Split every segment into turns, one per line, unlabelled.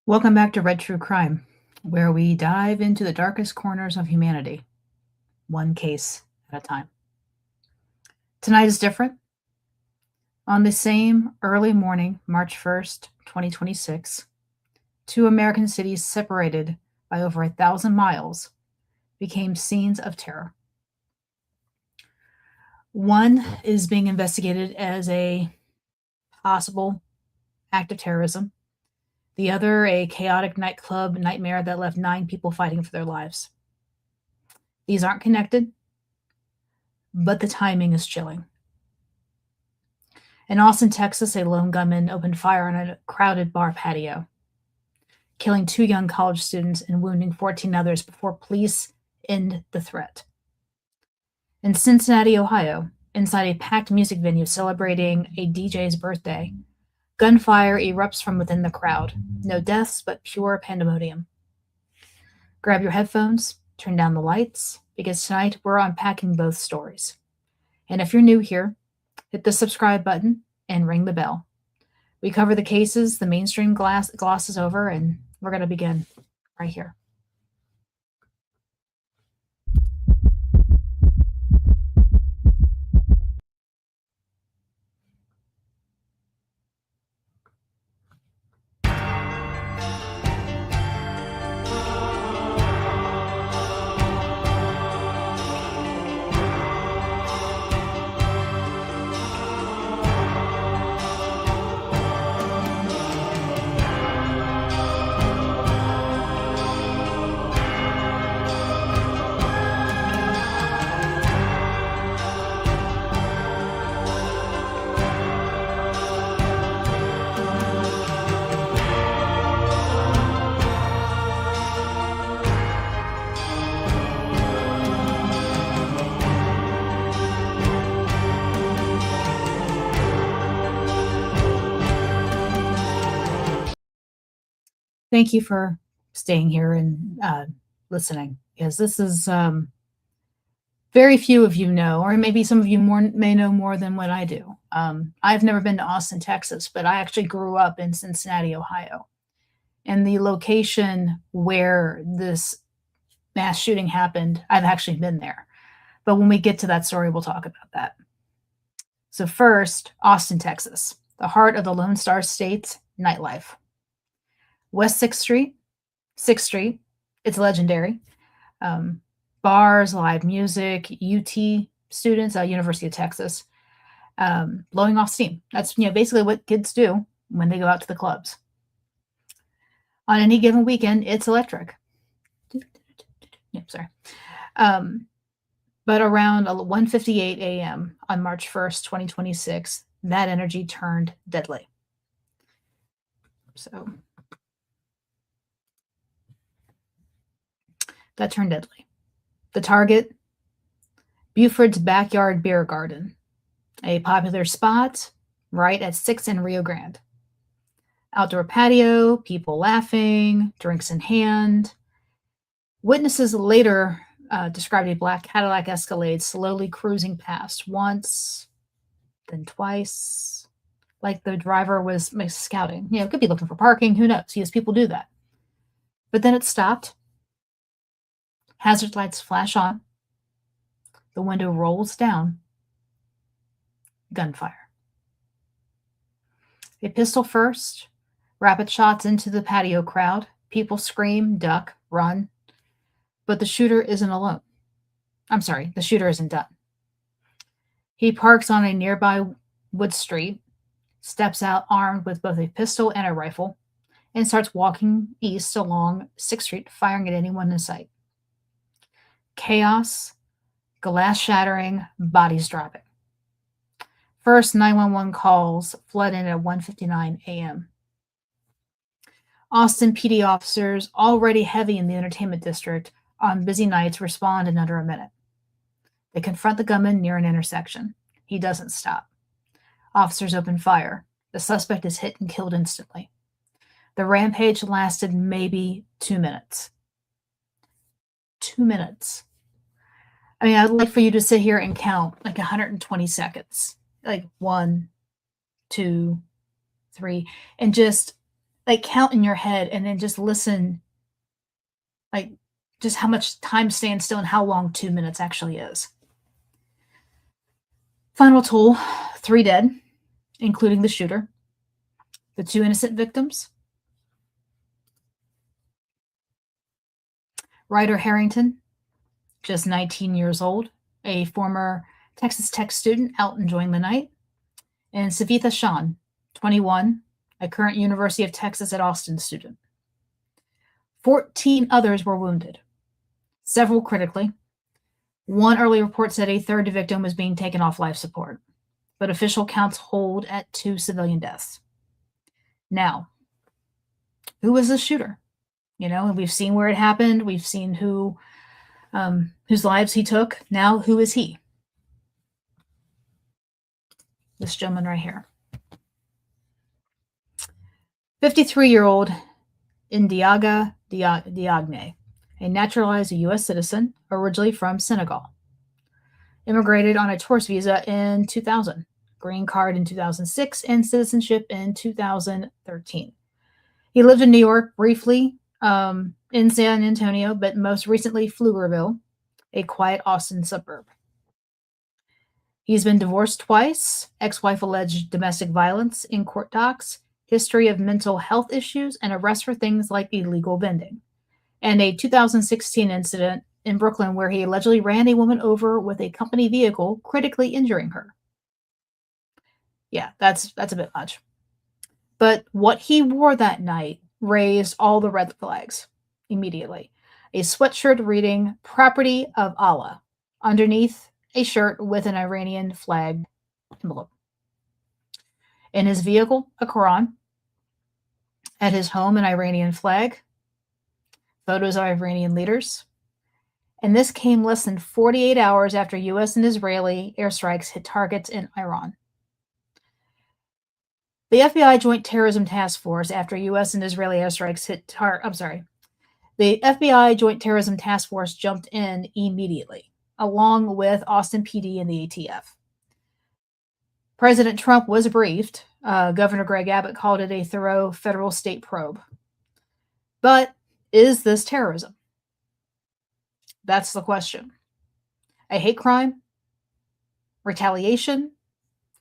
Welcome back to Red True Crime, where we dive into the darkest corners of humanity, one case at a time. Tonight is different. On the same early morning, March 1st, 2026, two American cities separated by over 1,000 miles became scenes of terror. One is being investigated as a possible act of terrorism. The other, a chaotic nightclub nightmare that left 9 people fighting for their lives. These aren't connected, but the timing is chilling. In Austin, Texas, a lone gunman opened fire on a crowded bar patio, killing 2 young college students and wounding 14 others before police end the threat. In Cincinnati, Ohio, inside a packed music venue celebrating a DJ's birthday, gunfire erupts from within the crowd. No deaths, but pure pandemonium. Grab your headphones, turn down the lights, because tonight we're unpacking both stories. And if you're new here, hit the subscribe button and ring the bell. We cover the cases the mainstream glosses over, and we're going to begin right here. Thank you for staying here and listening, because this is very few of you know, or maybe some of you may know more than what I do. I've never been to Austin, Texas, but I actually grew up in Cincinnati, Ohio. And the location where this mass shooting happened, I've actually been there. But when we get to that story, we'll talk about that. So first, Austin, Texas, the heart of the Lone Star State's nightlife. West 6th Street, it's legendary. Bars, live music, UT students, University of Texas, blowing off steam. That's basically what kids do when they go out to the clubs. On any given weekend, it's electric. Sorry. But around 1:58 a.m. on March 1st, 2026, that energy turned deadly. So that turned deadly. The target, Buford's Backyard Beer Garden, a popular spot right at 6th and Rio Grande. Outdoor patio, people laughing, drinks in hand. Witnesses later described a black Cadillac Escalade slowly cruising past once, then twice, like the driver was scouting. Could be looking for parking, who knows? Yes, people do that. But then it stopped. Hazard lights flash on. The window rolls down. Gunfire. A pistol first. Rapid shots into the patio crowd. People scream, duck, run. But the shooter isn't alone. I'm sorry, the shooter isn't done. He parks on a nearby Wood Street, steps out armed with both a pistol and a rifle, and starts walking east along 6th Street, firing at anyone in sight. Chaos, glass shattering, bodies dropping. First 911 calls flood in at 1:59 a.m. Austin PD officers, already heavy in the entertainment district on busy nights, respond in under a minute. They confront the gunman near an intersection. He doesn't stop. Officers open fire. The suspect is hit and killed instantly. The rampage lasted maybe 2 minutes. 2 minutes. I mean, I'd like for you to sit here and count like 120 seconds. Like 1, 2, 3, and just like count in your head and then just listen, like just how much time stands still and how long 2 minutes actually is. Final toll, 3 dead, including the shooter, the 2 innocent victims. Ryder Harrington, just 19 years old, a former Texas Tech student out enjoying the night, and Savitha Shan, 21, a current University of Texas at Austin student. 14 others were wounded, several critically. One early report said a third victim was being taken off life support, but official counts hold at 2 civilian deaths. Now, who was the shooter? You know, and we've seen where it happened. We've seen whose lives he took. Now, who is he? This gentleman right here. 53-year-old Ndiaga Diagne, a naturalized U.S. citizen, originally from Senegal. Immigrated on a tourist visa in 2000, green card in 2006, and citizenship in 2013. He lived in New York briefly, in San Antonio, but most recently Pflugerville, a quiet Austin suburb. He's been divorced twice, ex-wife alleged domestic violence in court docs, history of mental health issues, and arrest for things like illegal vending, and a 2016 incident in Brooklyn where he allegedly ran a woman over with a company vehicle, critically injuring her. Yeah, that's a bit much. But what he wore that night raised all the red flags immediately. A sweatshirt reading "Property of Allah" underneath a shirt with an Iranian flag envelope. In his vehicle, a Quran. At his home, an Iranian flag. Photos of Iranian leaders. And this came less than 48 hours after U.S. and Israeli airstrikes hit targets in Iran. The FBI Joint Terrorism Task Force, after U.S. and Israeli airstrikes hit the FBI Joint Terrorism Task Force jumped in immediately, along with Austin PD and the ATF. President Trump was briefed. Governor Greg Abbott called it a thorough federal state probe. But is this terrorism? That's the question. A hate crime, retaliation,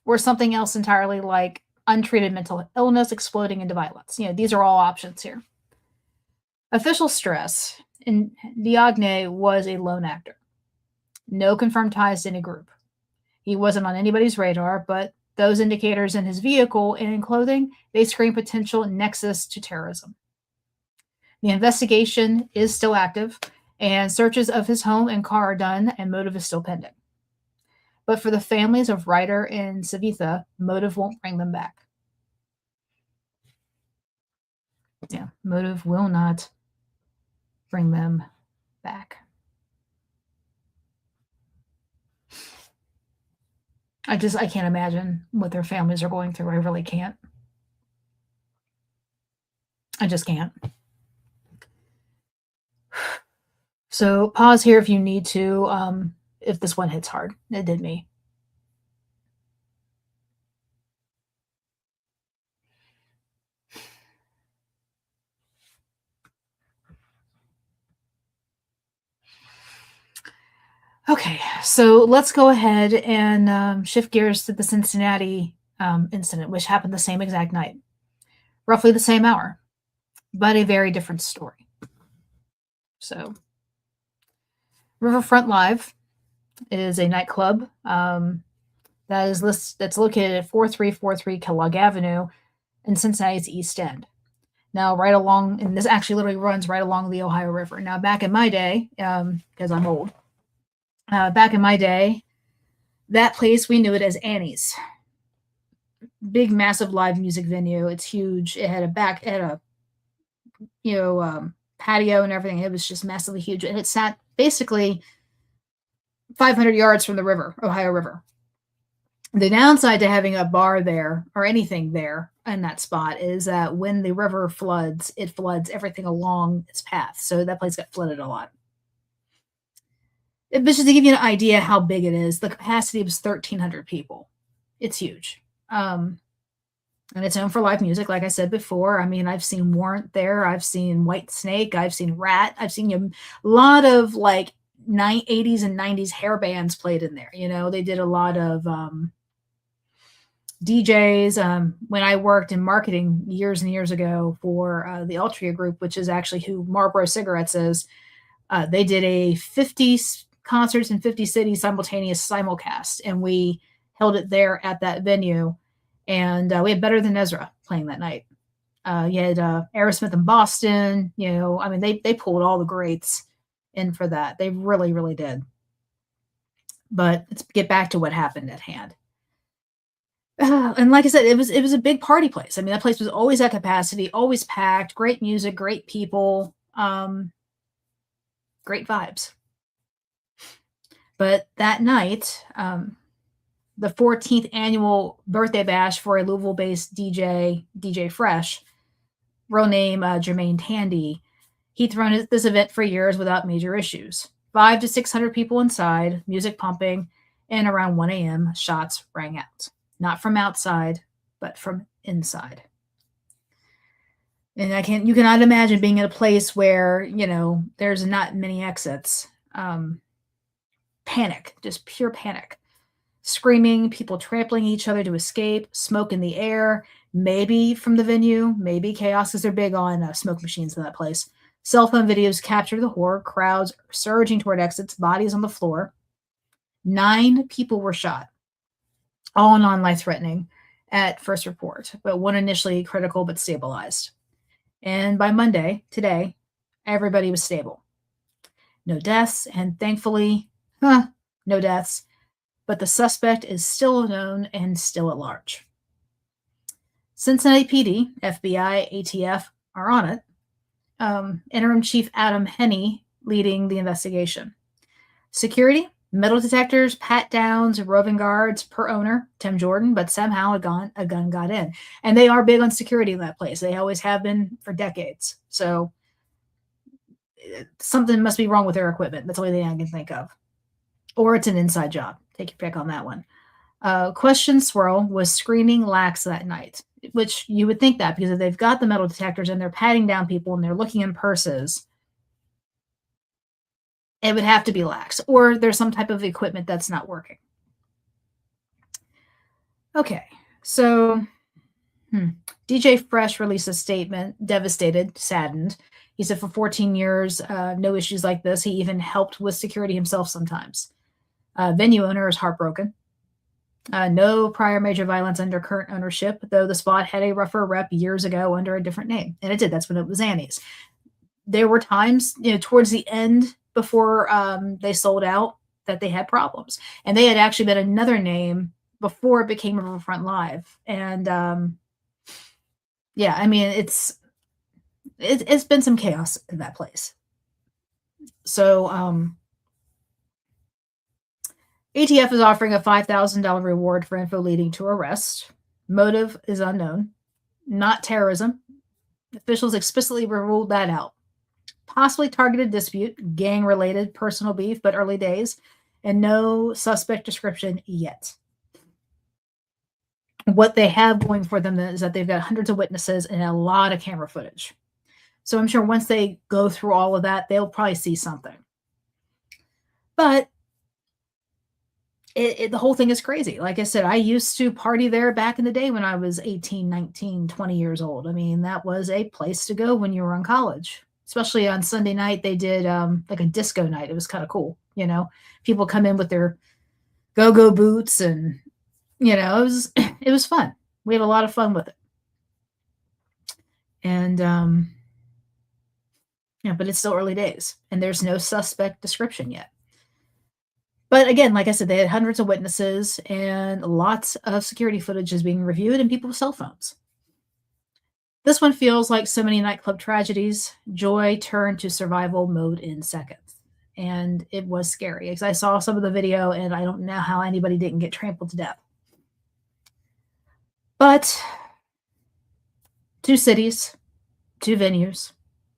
or something else entirely like untreated mental illness exploding into violence. You know, these are all options here. Officials stress Diagne was a lone actor. No confirmed ties to any group. He wasn't on anybody's radar, but those indicators in his vehicle and in clothing, they scream potential nexus to terrorism. The investigation is still active, and searches of his home and car are done, and motive is still pending. But for the families of Ryder and Savitha, motive won't bring them back. Yeah, motive will not bring them back. I can't imagine what their families are going through. I really can't. I just can't. So pause here if you need to, if this one hits hard. It did me. Okay, so let's go ahead and shift gears to the Cincinnati incident, which happened the same exact night, roughly the same hour, but a very different story. So, Riverfront Live is a nightclub that's located at 4343 Kellogg Avenue in Cincinnati's East End. Now, right along, and this actually literally runs right along the Ohio River. Now, back in my day, because I'm old, back in my day, that place, we knew it as Annie's. Big, massive live music venue. It's huge. It had a patio and everything. It was just massively huge. And it sat basically 500 yards from the river, Ohio River. The downside to having a bar there or anything there in that spot is that when the river floods, it floods everything along its path. So that place got flooded a lot. But just to give you an idea how big it is, the capacity was 1,300 people. It's huge. And it's known for live music, like I said before. I mean, I've seen Warrant there. I've seen White Snake. I've seen Rat. I've seen a lot of like 80s and 90s hair bands played in there. They did a lot of DJs. When I worked in marketing years and years ago for the Altria Group, which is actually who Marlboro Cigarettes is, they did a 50 concerts in 50 cities simultaneous simulcast, and we held it there at that venue. And we had Better Than Ezra playing that night. You had Aerosmith in Boston. I mean, they pulled all the greats in for that. They really, really did. But let's get back to what happened at hand. And like I said, it was a big party place. I mean, that place was always at capacity, always packed, great music, great people, great vibes. But that night, the 14th annual birthday bash for a Louisville-based DJ Fresh, real name Jermaine Tandy, he'd run this event for years without major issues. 500 to 600 people inside, music pumping, and around 1 a.m., shots rang out. Not from outside, but from inside. And you cannot imagine being in a place where, there's not many exits. Panic, just pure panic. Screaming, people trampling each other to escape, smoke in the air, maybe from the venue, maybe chaos, because they're big on smoke machines in that place. Cell phone videos capture the horror, crowds surging toward exits, bodies on the floor. 9 people were shot, all non-life-threatening at first report, but one initially critical but stabilized. And by Monday, today, everybody was stable. No deaths, and thankfully, no deaths, but the suspect is still unknown and still at large. Cincinnati PD, FBI, ATF are on it. Interim Chief Adam Henney leading the investigation. Security, metal detectors, pat-downs, roving guards per owner, Tim Jordan, but somehow a gun got in. And they are big on security in that place. They always have been for decades. So something must be wrong with their equipment. That's the only thing I can think of. Or it's an inside job. Take your pick on that one. Question swirl was screaming lax that night, which you would think that because if they've got the metal detectors and they're patting down people and they're looking in purses, it would have to be lax, or there's some type of equipment that's not working. Okay, so DJ Fresh released a statement, devastated, saddened. He said for 14 years, no issues like this. He even helped with security himself sometimes. Venue owner is heartbroken. No prior major violence under current ownership, though the spot had a rougher rep years ago under a different name. And it did. That's when it was Annie's. There were times, towards the end before they sold out that they had problems. And they had actually been another name before it became Riverfront Live. And yeah, I mean, it's been some chaos in that place. So ATF is offering a $5,000 reward for info leading to arrest. Motive is unknown. Not terrorism. Officials explicitly ruled that out. Possibly targeted dispute, gang-related, personal beef, but early days, and no suspect description yet. What they have going for them is that they've got hundreds of witnesses and a lot of camera footage. So I'm sure once they go through all of that, they'll probably see something. But the whole thing is crazy. Like I said, I used to party there back in the day when I was 18, 19, 20 years old. I mean, that was a place to go when you were in college. Especially on Sunday night, they did like a disco night. It was kind of cool, People come in with their go-go boots, and it was fun. We had a lot of fun with it. And but it's still early days, and there's no suspect description yet. But again, like I said, they had hundreds of witnesses, and lots of security footage is being reviewed, and people's cell phones. This one feels like so many nightclub tragedies. Joy turned to survival mode in seconds. And it was scary because I saw some of the video and I don't know how anybody didn't get trampled to death. But 2 cities, 2 venues,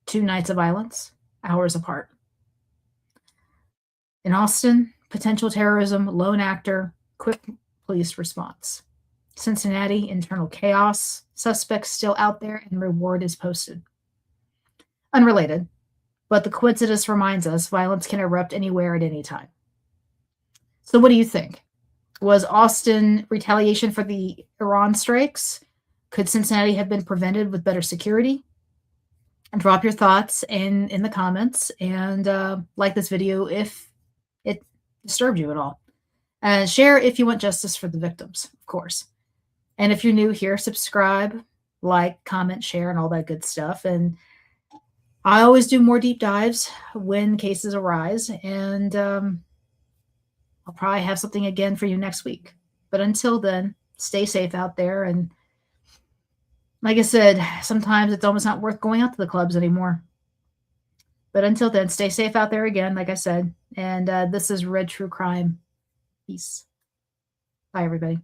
2 nights of violence, hours apart. In Austin, potential terrorism, lone actor, quick police response. Cincinnati, internal chaos. Suspects still out there and reward is posted. Unrelated, but the coincidence reminds us violence can erupt anywhere at any time. So, what do you think? Was Austin retaliation for the Iran strikes? Could Cincinnati have been prevented with better security? Drop your thoughts in the comments and like this video if it disturbed you at all. And share if you want justice for the victims, of course. And if you're new here, subscribe, like, comment, share, and all that good stuff. And I always do more deep dives when cases arise. And I'll probably have something again for you next week. But until then, stay safe out there. And like I said, sometimes it's almost not worth going out to the clubs anymore. But until then, stay safe out there again, like I said. And this is Red True Crime. Peace. Bye, everybody.